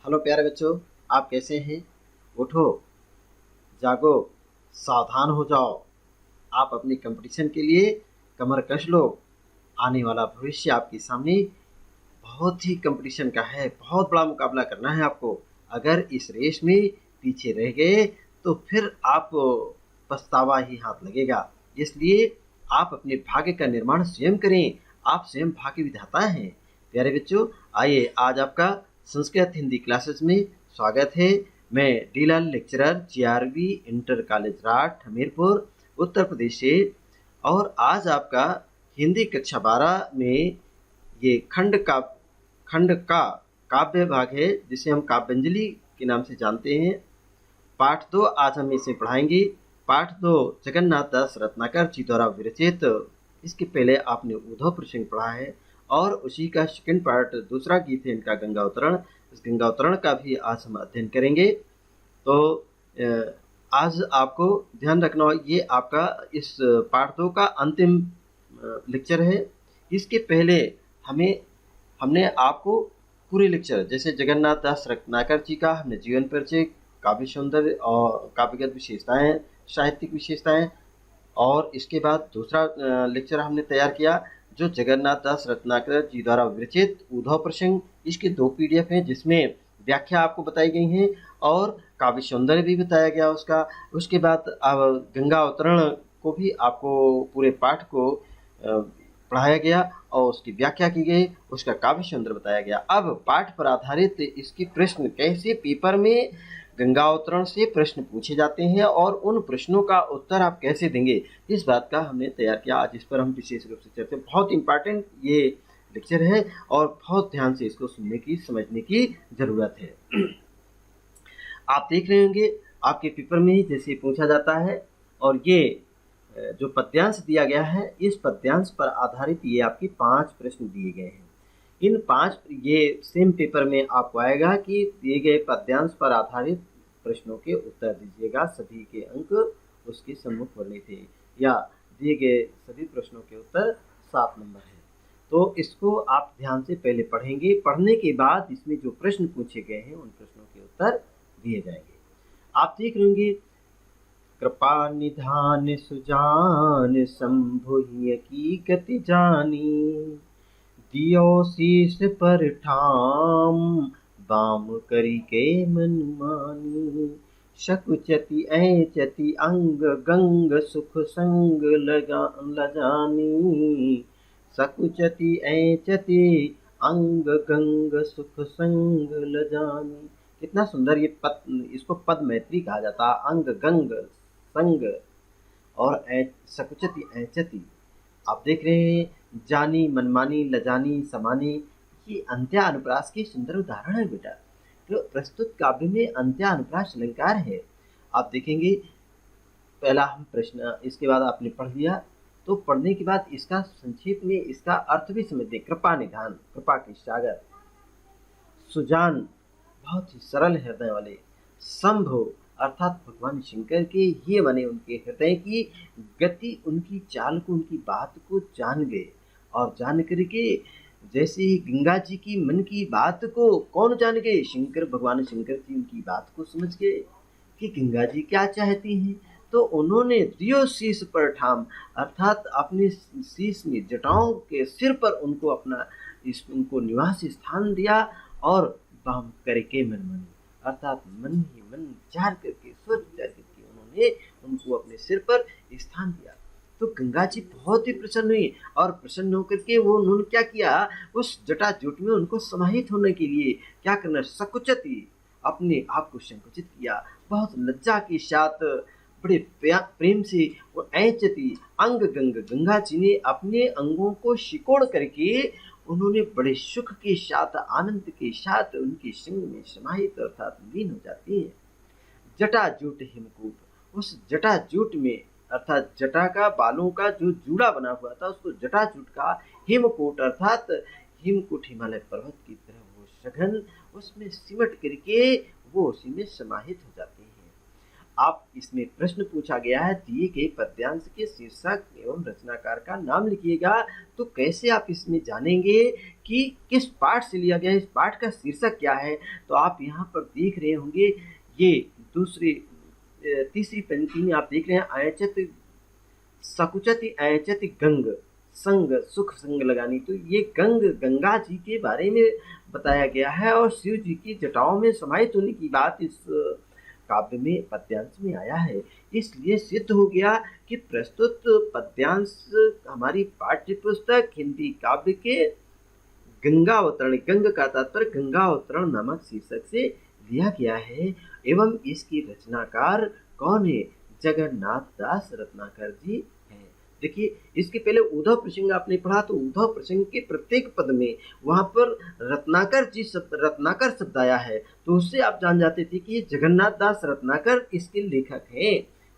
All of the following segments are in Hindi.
हेलो प्यारे बच्चों, आप कैसे हैं? उठो, जागो, सावधान हो जाओ। आप अपनी कंपटीशन के लिए कमर कस लो। आने वाला भविष्य आपके सामने बहुत ही कंपटीशन का है, बहुत बड़ा मुकाबला करना है आपको। अगर इस रेस में पीछे रह गए तो फिर आप पछतावा ही हाथ लगेगा। इसलिए आप अपने भाग्य का निर्माण स्वयं करें। आप स्वयं भाग्य विधाता हैं। प्यारे बच्चों, आइए आज आपका संस्कृत हिंदी क्लासेस में स्वागत है। मैं डीलाल lecturer GRV inter college Rath Hamirpur Uttar Pradesh से, और आज आपका हिंदी कक्षा 12 में ये खंड का काव्य भाग है, जिसे हम काव्यांजलि के नाम से जानते हैं। पाठ 2 आज हम इसे पढ़ाएंगे। पाठ 2 जगन्नाथ दास रत्नाकर जी द्वारा विरचित। इसके पहले आपने उद्धव प्रसंग पढ़ा है, और उसी का सेकंड पार्ट दूसरा गीत है इनका गंगा अवतरण। इस गंगा अवतरण का भी आज हम अध्ययन करेंगे। तो आज आपको ध्यान रखना, ये आपका इस पाठ 2 का अंतिम लेक्चर है। इसके पहले हमने आपको पूरे लेक्चर, जैसे जगन्नाथ दास रत्नाकर जी का हमने जीवन परिचय, काव्य सौंदर्य और काव्यगत विशेषताएं, साहित्यिक विशेषताएं, और इसके बाद दूसरा लेक्चर हमने तैयार किया जो जगन्नाथ दास रत्नाकर जी द्वारा विरचित उद्धव प्रसंग। इसके 2 पीडीएफ हैं जिसमें व्याख्या आपको बताई गई हैं और काव्य सौंदर्य भी बताया गया उसका। उसके बाद गंगा अवतरण को भी आपको पूरे पाठ को पढ़ाया गया और उसकी व्याख्या की गई, उसका काव्य सौंदर्य बताया गया। अब पाठ पर आधारित इसके प्रश्न, कैसे पेपर में गंगा अवतरण से प्रश्न पूछे जाते हैं और उन प्रश्नों का उत्तर आप कैसे देंगे, इस बात का हमने तैयार किया। आज इस पर हम विशेष रूप से चर्चा, बहुत इंपॉर्टेंट ये लेक्चर है और बहुत ध्यान से इसको सुनने की, समझने की जरूरत है। आप देख रहे होंगे आपके पेपर में जैसे पूछा जाता है, और ये जो पद्यांश दिया गया है, इस पद्यांश पर आधारित ये आपके 5 प्रश्न दिए गए हैं। इन 5 ये सेम पेपर में आपको आएगा कि दिए गए पद्यांश पर आधारित प्रश्नों के उत्तर दीजिएगा। सभी के अंक उसके सम्मुख वर्णित थे, या दिए गए सभी प्रश्नों के उत्तर 7 नंबर है। तो इसको आप ध्यान से पहले पढ़ेंगे, पढ़ने के बाद इसमें जो प्रश्न पूछे गए हैं उन प्रश्नों के उत्तर दिए जाएंगे। आप देख रहे होंगे, कृपा निधान सुजान शंभुहिय की गति जानी, दियो शीस पर ठाम बाम करी के मन मानी, शकुचति ऐचति अंग गंग सुख संग लजानी, सकुचति ऐचति अंग गंग सुख संग लजानी। कितना सुंदर ये पद, इसको पद मैत्री कहा जाता है। अंग गंग संग और सकुचति ऐचति। आप देख रहे हैं, जानी मनमानी लजानी समानी, ये अंत्या अनुप्रास के सुंदर उदाहरण है बेटा। तो प्रस्तुत काव्य में अंत्या अनुप्रास अलंकार है। आप देखेंगे पहला हम प्रश्न, इसके बाद आपने पढ़ लिया, तो पढ़ने के बाद इसका संक्षेप में इसका अर्थ भी समझ दें। कृपा निधान, कृपा के सागर, सुजान बहुत ही सरल हृदय वाले, शंभु अर्थात भगवान शंकर के ये बने उनके हृदय की गति, उनकी चाल को, उनकी बात को जान गए, और जान करके जैसे ही गंगा जी की मन की बात को कौन जान गए, शंकर, भगवान शंकर जी उनकी बात को समझ गए कि गंगा जी क्या चाहती हैं। तो उन्होंने दियो शीश पर ठाम, अर्थात अपने शीश में, जटाओं के सिर पर उनको अपना उनको निवास स्थान दिया, और बाम करके मन मानी, अर्थात मन ही मन विचार करके, सोच विचार करके उन्होंने उनको अपने सिर पर स्थान दिया। तो गंगा जी बहुत ही प्रसन्न हुई, और प्रसन्न होकर के वो उन्होंने क्या किया, उस जटाजूट में उनको समाहित होने के लिए क्या करना, सकुचति, अपने आप को संकुचित किया, बहुत लज्जा के साथ, बड़े प्रेम से। वो ऐचति अंग गंग, गंगा जी ने अपने अंगों को सिकोड़ करके उन्होंने बड़े सुख के साथ, आनंद के साथ उनके संग में समाहित अर्थात लीन हो जाती है। जटाजूट हिमकूट, उस जटाजूट में अर्थात जटा का, बालों का जो जूड़ा बना हुआ था, उसको जटाजूट का हिमकूट, अर्थात हिमकूट हिमालय पर्वत की तरह वो सघन, उसमें सिमट करके वो उसी में समाहित हो जाते हैं। आप इसमें प्रश्न पूछा गया है, दिए गए पद्यांश के शीर्षक एवं रचनाकार का नाम लिखिएगा। तो कैसे आप इसमें जानेंगे कि किस पाठ से लिया गया है, इस पाठ का शीर्षक क्या है? तो आप यहाँ पर देख रहे होंगे, ये तीसरी पंक्ति में आप देख रहे हैं, अयचत सकुचति अयचति गंग संग सुख संग लगानी। तो ये गंगा जी के बारे में बताया गया है और शिव जी की जटाओं में समाहित होने की बात इस काव्य में पद्यांश में आया है। इसलिए सिद्ध हो गया कि प्रस्तुत पद्यांश हमारी पाठ्य पुस्तक हिंदी काव्य के गंगावतरण, गंग का तात्पर्य गंगावतरण नामक शीर्षक से लिया गया है। एवं इसकी रचनाकार कौन है? जगन्नाथ दास रत्नाकर जी हैं। देखिए, इसके पहले उद्धव प्रसंग आपने पढ़ा, तो उद्धव प्रसंग के प्रत्येक पद में वहां पर रत्नाकर शब्द आया है, तो उससे आप जान जाते थे कि ये जगन्नाथ दास रत्नाकर इसके लेखक हैं।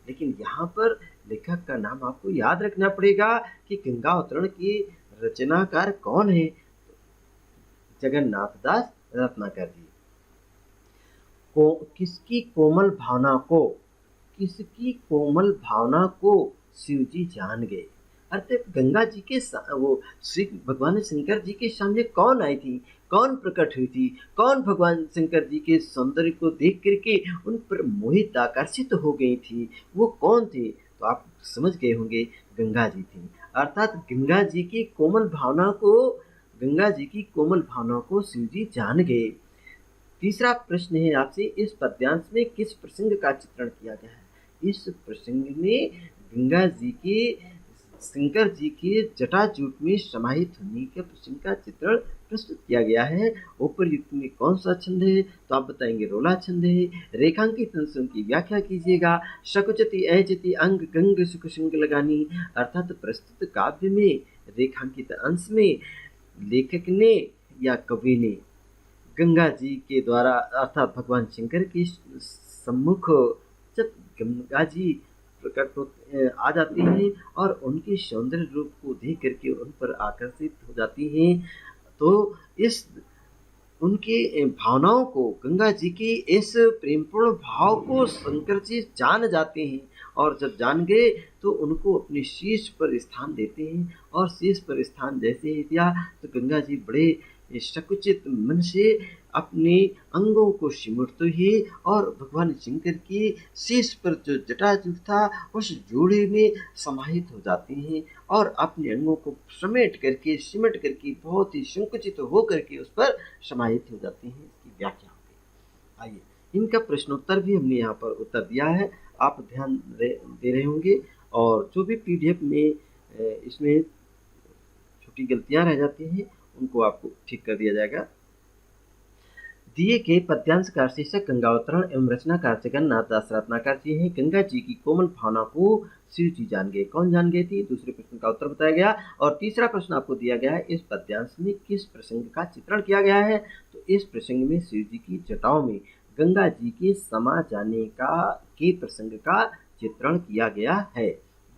लेकिन यहाँ पर लेखक का नाम आपको याद रखना पड़ेगा कि गंगावतरण की रचनाकार कौन है? जगन्नाथ दास रत्नाकर जी। किसकी कोमल भावना को शिव जी जान गए। अर्थात गंगा जी के वो श्री भगवान शंकर जी के सामने कौन आई थी, कौन प्रकट हुई थी, कौन भगवान शंकर जी के सौंदर्य को देख करके उन पर मोहित आकर्षित हो गई थी, वो कौन थे? तो आप समझ गए होंगे, गंगा जी थी। अर्थात गंगा जी की कोमल भावना को शिव जी जान गए। तीसरा प्रश्न है आपसे, इस पद्यांश में किस प्रसंग का चित्रण किया गया है? इस प्रसंग में गंगा जी के शंकर जी के जटाजूट में समाहित होने के प्रसंग का चित्रण प्रस्तुत किया गया है। उपरयुक्त में कौन सा छंद है? तो आप बताएंगे रोला छंद है। रेखांकित अंशों की व्याख्या कीजिएगा। शकुचति अयचति अंग गंग सुख संग लगानी। अर्थात प्रस्तुत काव्य में रेखांकित अंश में लेखक ने या कवि ने गंगा जी के द्वारा अर्थात भगवान शंकर के सम्मुख जब गंगा जी प्रकट आ जाती हैं और उनके सौंदर्य रूप को देख करके उन पर आकर्षित हो जाती हैं, तो इस उनके भावनाओं को, गंगा जी की इस प्रेमपूर्ण भाव को शंकर जी जान जाते हैं और जब जान गए तो उनको अपने शीश पर स्थान देते हैं। और शीश पर स्थान जैसे ही दिया तो गंगा जी बड़े सकुचित मन से अपने अंगों को सिमटते ही और भगवान शंकर की शीश पर जो जटाजूट था उस जोड़े में समाहित हो जाते हैं और अपने अंगों को सिमट करके बहुत ही संकुचित हो करके उस पर समाहित हो जाते हैं। इसकी व्याख्या हो गई। आइए, इनका प्रश्नोत्तर भी हमने यहाँ पर उत्तर दिया है, आप ध्यान दे रहे होंगे। और जो भी पीडीएफ में इसमें छोटी गलतियां रह जाती हैं उनको आपको ठीक कर दिया जाएगा। दिए गए पद्यांश का शीर्षक गंगावतरण एवं रचनाकार जगन्नाथ दास रत्नाकर जी हैं। गंगा जी की कोमल भावना को शिव जी जान गए। कौन जान गए थी? दूसरे प्रश्न का उत्तर बताया गया। और तीसरा प्रश्न आपको दिया गया है, इस पद्यांश में किस प्रसंग का चित्रण किया गया है? तो इस प्रसंग में शिव जी की जटाओं में गंगा जी के समा जाने के प्रसंग का चित्रण किया गया है।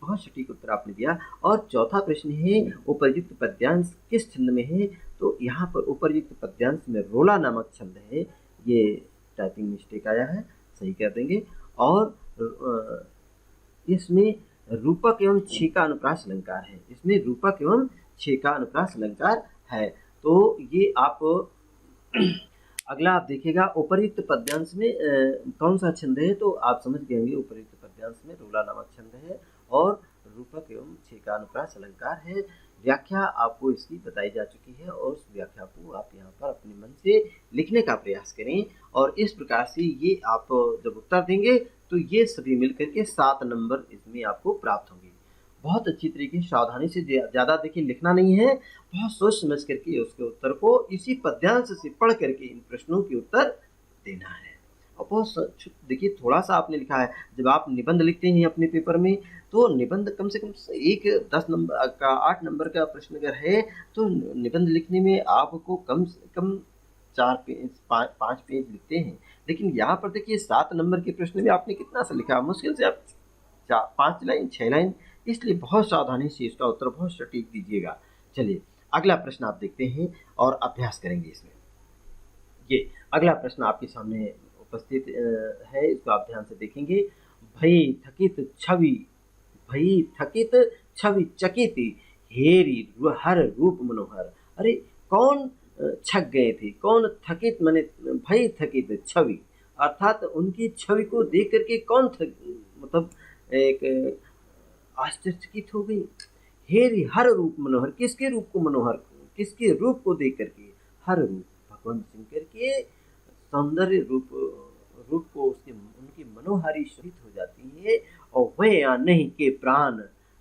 बहुत सटीक उत्तर आपने दिया। और चौथा प्रश्न है, उपर्युक्त पद्यांश किस छंद में है? तो यहाँ पर उपर्युक्त पद्यांश में रोला नामक छंद है। ये टाइपिंग मिस्टेक आया है, सही कर देंगे। और इसमें रूपक एवं छेका अनुप्रास अलंकार है। इसमें रूपक एवं छेका अनुप्रास अलंकार है। तो ये आप अगला आप देखिएगा, उपर्युक्त पद्यांश में कौन सा छंद है? तो आप समझ गए होंगे, उपर्युक्त पद्यांश में रोला नामक छंद है और रूपक एवं छेका अनुप्रास अलंकार है। व्याख्या आपको इसकी बताई जा चुकी है और उस व्याख्या को आप यहाँ पर अपने मन से लिखने का प्रयास करें। और इस प्रकार से ये आप जब उत्तर देंगे तो ये सभी मिलकर के 7 नंबर इसमें आपको प्राप्त होंगे। बहुत अच्छी तरीके से सावधानी से, ज़्यादा देखिए लिखना नहीं है, बहुत सोच समझ करके उसके उत्तर को इसी पद्यांश से पढ़ करके इन प्रश्नों के उत्तर देना है। और बहुत देखिए, थोड़ा सा आपने लिखा है। जब आप निबंध लिखते हैं अपने पेपर में तो निबंध कम से कम 10 नंबर का 8 नंबर का प्रश्न अगर है तो निबंध लिखने में आपको कम से कम 5 पेज लिखते हैं। लेकिन यहाँ पर देखिए 7 नंबर के प्रश्न में आपने कितना सा लिखा? मुश्किल से आप 5 लाइन 6 लाइन। इसलिए बहुत सावधानी से इसका उत्तर बहुत सटीक दीजिएगा। चलिए अगला प्रश्न आप देखते हैं और अभ्यास करेंगे इसमें। ये अगला प्रश्न आपके सामने उपस्थित है, इसको आप ध्यान से देखेंगे। भई थकित छवि, भई थकित छवि चकित, हेरी हर रूप मनोहर। अरे कौन छक गए थे, कौन थकित माने भई थकित छवि, अर्थात उनकी छवि को देख करके कौन मतलब एक आश्चर्यचकित हो गई। हेरी हर रूप मनोहर, किसके रूप को मनोहर, किसके रूप को देख करके, हर रूप भगवान शंकर के सौंदर्य रूप रूप को उसके उनकी मनोहारी शोभित हो जाती है। और वह या नहीं के प्राण,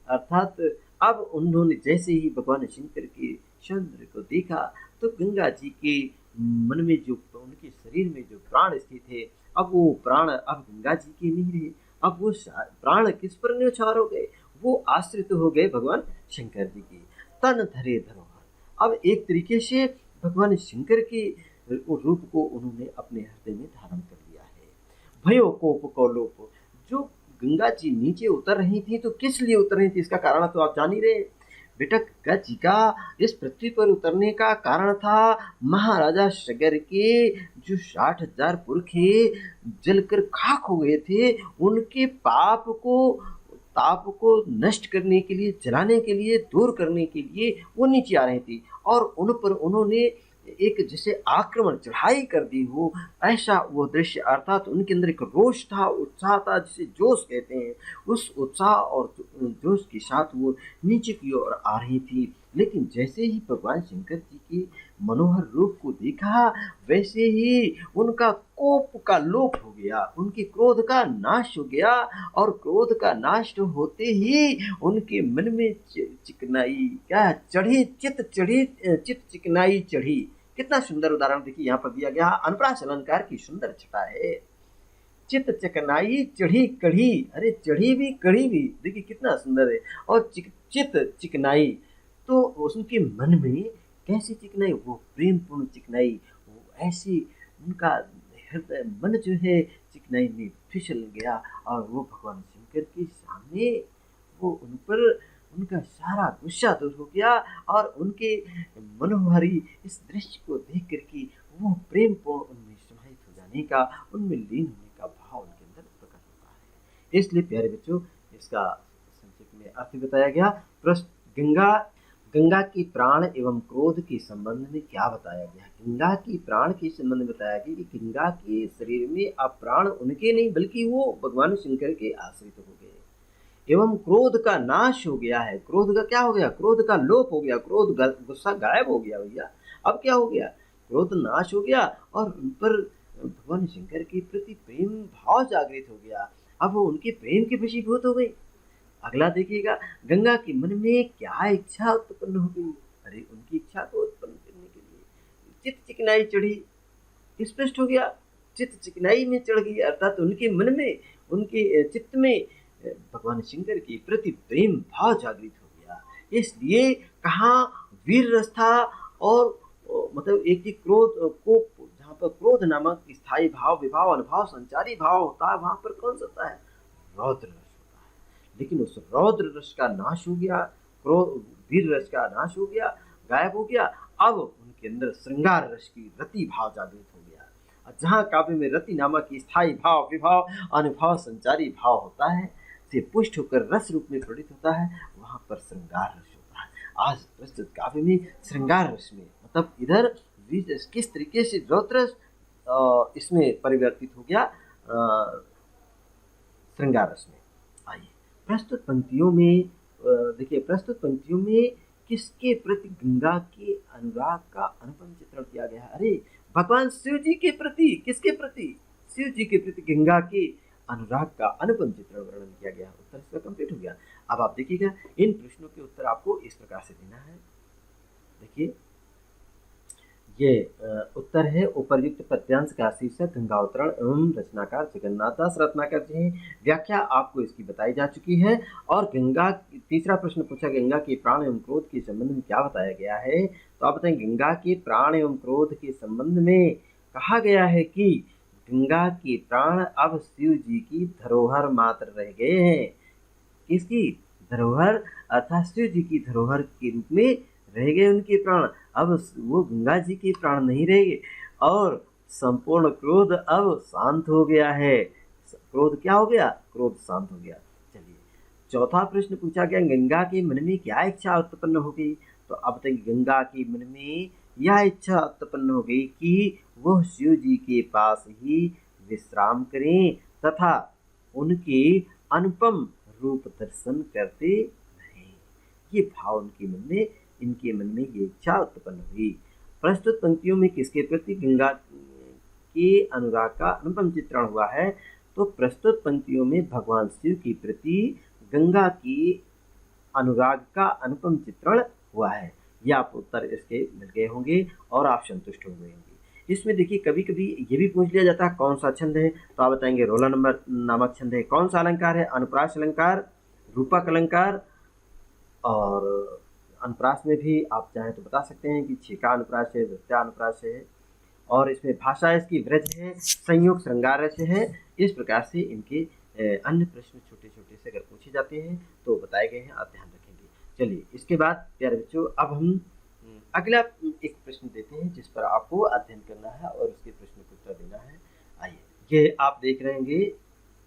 अर्थात अब उन्होंने जैसे ही भगवान शंकर के सौंदर्य को देखा तो गंगा जी के मन में जो उनके शरीर में जो प्राण स्थित थे, अब वो प्राण अब गंगा जी के नहीं रहे, अब वो प्राण किस पर न्यौछावर हो गए, वो आश्रित हो गए भगवान शंकर जी के तन धरे धरोहर। अब एक तरीके से भगवान शंकर के रूप को उन्होंने अपने हृदय में धारण कर लिया है। भयो कोप कौलोप, जो गंगा जी नीचे उतर रही थी तो किस लिए उतर रही थी, इसका कारण तो आप जान ही रहे। बेटा गंगा जी का इस पृथ्वी पर उतरने का कारण था महाराजा सगर के जो 60,000 पुरखे जलकर खाक हो गए थे, उनके ताप को नष्ट करने के लिए, जलाने के लिए, दूर करने के लिए वो नीचे आ रही थी और उन पर उन्होंने एक जैसे आक्रमण चढ़ाई कर दी हो, ऐसा वो दृश्य, अर्थात उनके अंदर एक रोष था, उत्साह था, जिसे जोश कहते हैं। उस उत्साह और जोश के साथ वो नीचे की ओर आ रही थी। लेकिन जैसे ही भगवान शंकर जी के मनोहर रूप को देखा, वैसे ही उनका कोप का लोप हो गया, उनके क्रोध का नाश हो गया। और क्रोध का नाश होते ही उनके मन में चिकनाई क्या चढ़ी, चित चिकनाई चढ़ी। कितना सुंदर उदाहरण देखिए यहाँ पर दिया गया, अनुप्रास अलंकार की सुंदर छटा है। चित चिकनाई चढ़ी कढ़ी, अरे चढ़ी भी कढ़ी भी, देखिए कितना सुंदर है। और चित चिकनाई, तो उनके मन में कैसी चिकनाई, वो प्रेम पूर्ण चिकनाई, वो ऐसी उनका हृदय मन जो है चिकनाई में फिसल गया और वो भगवान शंकर के सामने वो उन पर उनका सारा गुस्सा दूर हो गया और उनके मनोहारी इस दृश्य को देख करके वो प्रेम पूर्ण उनमें समाहित हो जाने का, उनमें लीन होने का भाव उनके अंदर प्रकट होता है। इसलिए प्यारे बच्चों, इसका संक्षिप्त में अर्थ बताया गया। गंगा की प्राण एवं क्रोध के संबंध में क्या बताया गया, गंगा की प्राण के संबंध में बताया गया कि गंगा के शरीर में अब प्राण उनके नहीं बल्कि वो भगवान शंकर के आश्रित हो गए। एवं क्रोध का नाश हो गया है, क्रोध का क्या हो गया, क्रोध का लोप हो गया, क्रोध गुस्सा गायब हो गया भैया। अब क्या हो गया, क्रोध नाश हो गया और उन पर भगवान शंकर के प्रति प्रेम भाव जागृत हो गया। अब वो उनके प्रेम के वशीभूत हो गई। अगला देखिएगा, गंगा के मन में क्या इच्छा उत्पन्न हो गई, अरे उनकी इच्छा को उत्पन्न करने के लिए चित चिकनाई चढ़ी, स्पष्ट हो गया, चित चिकनाई में चढ़ गई, अर्थात उनके मन में, उनके चित्त में भगवान शंकर के प्रति प्रेम भाव जागृत हो गया। इसलिए कहाँ वीर रस था और मतलब एक ही क्रोध को, जहाँ पर क्रोध नामक स्थायी भाव, विभाव, अनुभाव, संचारी भाव होता है, वहां पर कौन सा होता है, रौद्र रस होता है। लेकिन उस रौद्र रस का नाश हो गया, क्रोध वीर रस का नाश हो गया, गायब हो गया। अब उनके अंदर श्रृंगार रस की रति भाव जागृत हो गया। और जहाँ काव्य में रति नामक स्थायी भाव, विभाव, अनुभाव, संचारी भाव होता है, से पुष्ट होकर रस रूप में प्रकटित होता है, वहां पर श्रृंगार रस होता है। आज प्रस्तुत काव्य में श्रृंगार रस में मतलब इधर किस तरीके से रौद्र इसमें परिवर्तित हो गया श्रृंगार रस में। आइए प्रस्तुत पंक्तियों में देखिए, प्रस्तुत पंक्तियों में किसके प्रति गंगा के अनुराग का अनुपम चित्रण किया गया है, अरे भगवान शिव जी के प्रति, किसके प्रति, शिव जी के प्रति गंगा के अनुराग का अनुपम चित्रण वर्णन किया गया। उत्तर इसका कंप्लीट हो गया। अब आप देखिएगा, इन प्रश्नों के उत्तर आपको इस प्रकार से देना है। देखिए ये उत्तर है, उपर्युक्त पद्यांश का शीर्षक गंगावतरण एवं रचनाकार जगन्नाथ दास रत्नाकर जी हैं। व्याख्या आपको इसकी बताई जा चुकी है। और गंगा, तीसरा प्रश्न पूछा, गंगा के प्राण एवं क्रोध के संबंध में क्या बताया गया है, तो आप बताएं गंगा के प्राण एवं क्रोध के संबंध में कहा गया है कि गंगा के प्राण अब शिव जी की धरोहर मात्र रह गए हैं। किसकी धरोहर, अर्थात शिव जी की धरोहर के रूप में रह गए उनके प्राण, अब वो गंगा जी के प्राण नहीं रहेंगे। और संपूर्ण क्रोध अब शांत हो गया है। क्रोध क्या हो गया, क्रोध शांत हो गया। चलिए, चौथा प्रश्न पूछा गया, गंगा के मन में क्या इच्छा उत्पन्न हो गई? तो अब तक गंगा के मन में यह इच्छा उत्पन्न हो गई कि वह शिव जी के पास ही विश्राम करें तथा उनके अनुपम रूप दर्शन करते रहें। ये भाव इनके मन में ये इच्छा उत्पन्न हुई। प्रस्तुत पंक्तियों में किसके प्रति गंगा के अनुराग का अनुपम चित्रण हुआ है? तो प्रस्तुत पंक्तियों में भगवान शिव के प्रति गंगा की अनुराग का अनुपम चित्रण हुआ है। यह आप उत्तर इसके मिल गए होंगे और आप संतुष्ट हो गए होंगे। इसमें देखिए, कभी कभी ये भी पूछ लिया जाता है कौन सा छंद है, तो आप बताएंगे रोला नंबर नामक छंद है। कौन सा अलंकार है? अनुप्रास अलंकार, रूपक अलंकार। और अनुप्रास में भी आप चाहें तो बता सकते हैं कि छेका अनुप्रास है, वृत्या अनुप्रास है, और इसमें भाषा इसकी व्रज है, संयोग श्रृंगार रस है। इस प्रकार से इनके अन्य प्रश्न छोटे छोटे से अगर पूछे जाते हैं तो बताए गए हैं, आप ध्यान रखेंगे। चलिए, इसके बाद प्यारे बच्चों अब हम अगला एक प्रश्न देते हैं जिस पर आपको अध्ययन करना है और उसके प्रश्न को उत्तर देना है। आइए, ये आप देख रहे होंगे,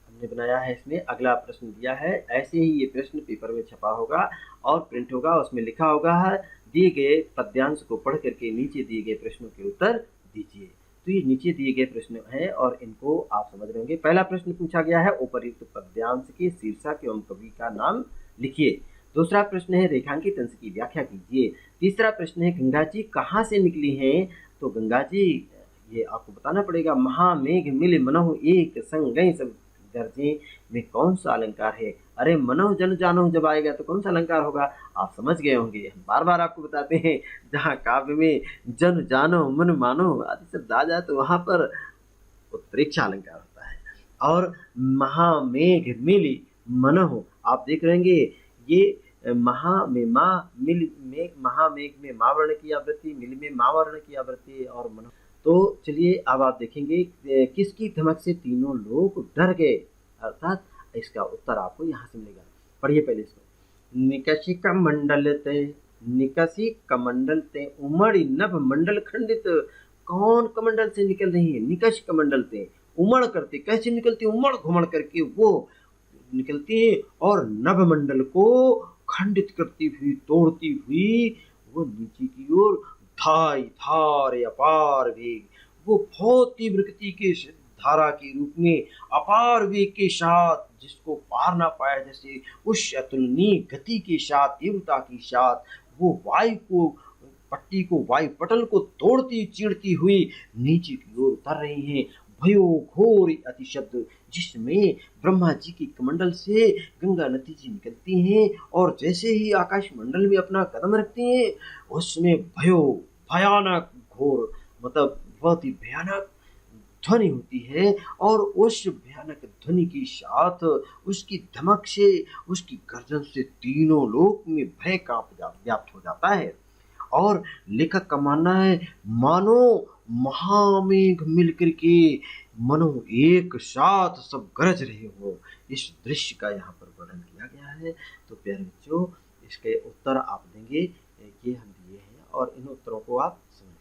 हमने बनाया है, इसमें अगला प्रश्न दिया है। ऐसे ही ये प्रश्न पेपर में छपा होगा और प्रिंट होगा, उसमें लिखा होगा है दिए गए पद्यांश को पढ़ करके नीचे दिए गए प्रश्नों के उत्तर दीजिए। तो ये नीचे दिए गए प्रश्न हैं और इनको आप समझ रहे होंगे। पहला प्रश्न पूछा गया है, उपर्युक्त पद्यांश के शीर्षक एवं कवि का नाम लिखिए। दूसरा प्रश्न है, रेखांकित अंश की व्याख्या कीजिए। तीसरा प्रश्न है, गंगा जी कहाँ से निकली हैं? तो गंगा जी, ये आपको बताना पड़ेगा। महामेघ मिल मनहु एक संग गए सब गरजे में कौन सा अलंकार है? अरे मनहु जन जानहु जब आएगा तो कौन सा अलंकार होगा? आप समझ गए होंगे। हम बार बार आपको बताते हैं, जहाँ काव्य में जन जानो मन मानो आदि शब्द आ जाए तो वहां पर उत्प्रेक्षा अलंकार होता है। और महामेघ मिल मनहु, आप देख रहेंगे, ये महा में माँ, मिल में महामेघ में माँ वर्ण की आवृत्ति, मिल में माँ वर्ण की आवृत्ति और मन। तो चलिए अब आप देखेंगे किसकी धमक से तीनों लोग डर गए, अर्थात इसका उत्तर आपको यहाँ से मिलेगा। पढ़िए पहले इसको। निकषी कमंडल ते, निकषी कमंडल ते उमड़ नभ मंडल खंडित। कौन कमंडल से निकल रही है? निकष कमंडल ते, उमड़ करते, कैसे निकलती? उमड़ घुमड़ करके वो निकलती है और नभ मंडल को खंडित करती हुई, तोड़ती हुई वो नीचे की ओर धाई धार अपार वेग, वो बहुत तीव्र गति के धारा के रूप में अपार वेग के साथ, जिसको पार ना पाया, जैसे उस अतुलनीय गति के साथ, तीव्रता के साथ वो वायु को, पट्टी को, वायु पटल को तोड़ती चीरती हुई नीचे की ओर उतर रही हैं। भयो घोर अति शब्द, जिसमें ब्रह्मा जी की कमंडल से गंगा नदी जी निकलती हैं और जैसे ही आकाश मंडल में अपना कदम रखती हैं, उसमें भयो भयानक घोर, मतलब बहुत ही भयानक ध्वनि होती है। और उस भयानक ध्वनि के साथ, उसकी धमक से, उसकी गर्जन से तीनों लोक में भय का व्याप्त हो जाता है। और लेखक का मानना है, मानो महामेघ मिलकर के मनो एक साथ सब गरज रहे हो। इस दृश्य का यहाँ पर वर्णन किया गया है। तो प्यारे बच्चों, इसके उत्तर आप देंगे, ये हम दिए हैं और इन उत्तरों को आप समझ लें।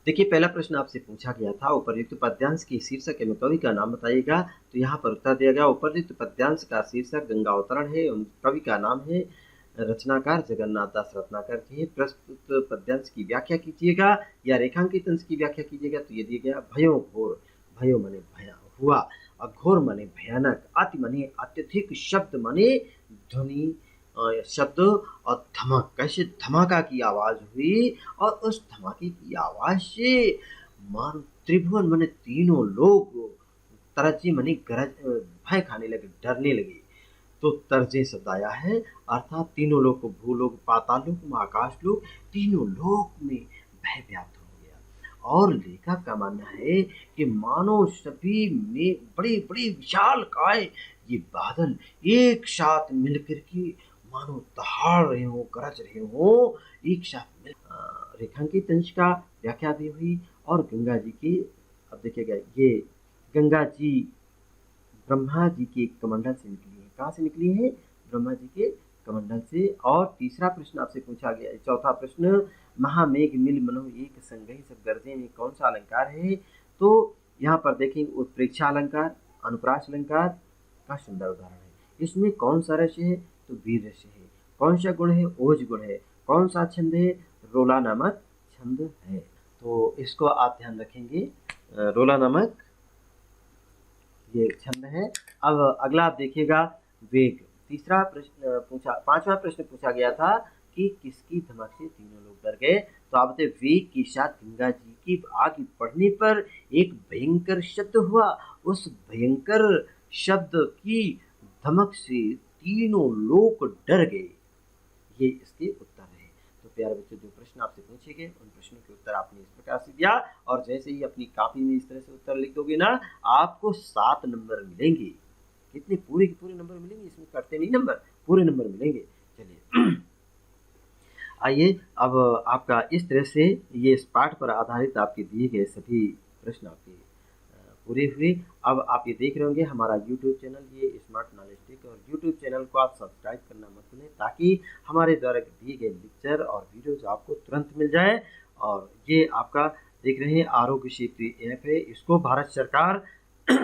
देखिए, पहला प्रश्न आपसे पूछा गया था, उपर्युक्त पद्यांश की शीर्षक एवं कवि का नाम बताइएगा। तो यहाँ पर उत्तर दिया गया, उपर्युक्त पद्यांश का शीर्षक गंगा अवतरण है एवं कवि का नाम है, रचनाकार जगन्नाथ दास रत्नाकर जी है। प्रस्तुत पद्यांश की व्याख्या कीजिएगा या रेखांकित अंश की व्याख्या कीजिएगा। तो ये दिया गया, भयो घोर, भयो मने भया हुआ, और घोर मने भयानक, अति मने अत्यधिक, शब्द मने ध्वनि, शब्द, और धमक, कैसे धमाका की आवाज हुई और उस धमाके की आवाज से मान त्रिभुवन मने तीनों लोग तरजी मने गरज, भय खाने लगे, डरने लगे। तो तर्जे शब्द आया है, अर्थात तीनों लोग को, भूलोक, पाताल लोक, आकाश लोक, तीनों लोक में भय व्याप्त हो गया। और लेखक का मानना है कि मानो सभी में बड़े बड़े विशाल काय ये बादल एक साथ मिलकर के मानो दहाड़ रहे हो, गरज रहे हो, एक साथ मिल। रेखांकित अंश का व्याख्या भी हुई और गंगा जी की, अब देखिएगा, ये गंगा जी ब्रह्मा जी के कमंडल से निकली है। कहाँ से निकली है? ब्रह्मा जी के कमंडल से। और तीसरा प्रश्न आपसे पूछा गया, चौथा प्रश्न, महामेघ मिल मनो एक संगहि सब गरजे में कौन सा अलंकार है? तो यहाँ पर देखेंगे उत्प्रेक्षा अलंकार, अनुप्रास अलंकार का सुंदर उदाहरण है। इसमें कौन सा रस है? तो वीर रस है। कौन सा गुण है? ओज गुण है। कौन सा छंद है? रोला नामक छंद है। तो इसको आप ध्यान रखेंगे, रोला नामक ये छंद है। अब अगला आप देखिएगा वेग। तीसरा प्रश्न पूछा, पांचवा प्रश्न पूछा गया था कि किसकी धमक से तीनों लोग डर गए। तो आप बताइए, वेग के साथ गंगा जी की आगे बढ़ने पर एक भयंकर शब्द हुआ। उस भयंकर शब्द की धमक से तीनों लोग डर गए। ये इसके उत्तर है। तो प्यारे बच्चों, जो प्रश्न आपसे पूछे गए उन प्रश्नों के उत्तर आपने इस प्रकार से दिया, और जैसे ही अपनी कॉपी में इस तरह से उत्तर लिख दोगे ना, आपको 7 नंबर मिलेंगे। कितने? पूरे के पूरे नंबर मिलेंगे, इसमें कटते नहीं नंबर, पूरे नंबर मिलेंगे। चलिए आइए, अब आपका इस तरह से ये इस पाठ पर आधारित आपके दिए गए सभी प्रश्न आपके पूरे हुए। अब आप ये देख रहे होंगे हमारा यूट्यूब चैनल, ये स्मार्ट नॉलेज टेक, और यूट्यूब चैनल को आप सब्सक्राइब करना मत भूलें, ताकि हमारे द्वारा दिए गए लेक्चर और वीडियोज आपको तुरंत मिल जाए। और ये आपका देख रहे हैं आरोग्य सेतु ऐप है, इसको भारत सरकार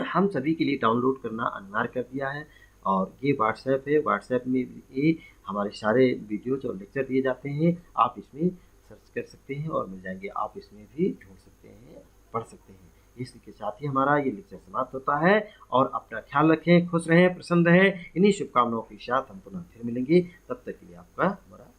हम सभी के लिए डाउनलोड करना अनिवार्य कर दिया है। और ये व्हाट्सएप है, व्हाट्सएप में ये हमारे सारे वीडियोज और लेक्चर दिए जाते हैं। आप इसमें सर्च कर सकते हैं और मिल जाएंगे, आप इसमें भी ढूंढ सकते हैं, पढ़ सकते हैं। इसी के साथ ही हमारा ये लेक्चर समाप्त होता है। और अपना ख्याल रखें, खुश रहें, प्रसन्न रहें। इन्हीं शुभकामनाओं के साथ हम पुनः फिर मिलेंगे। तब तक के लिए आपका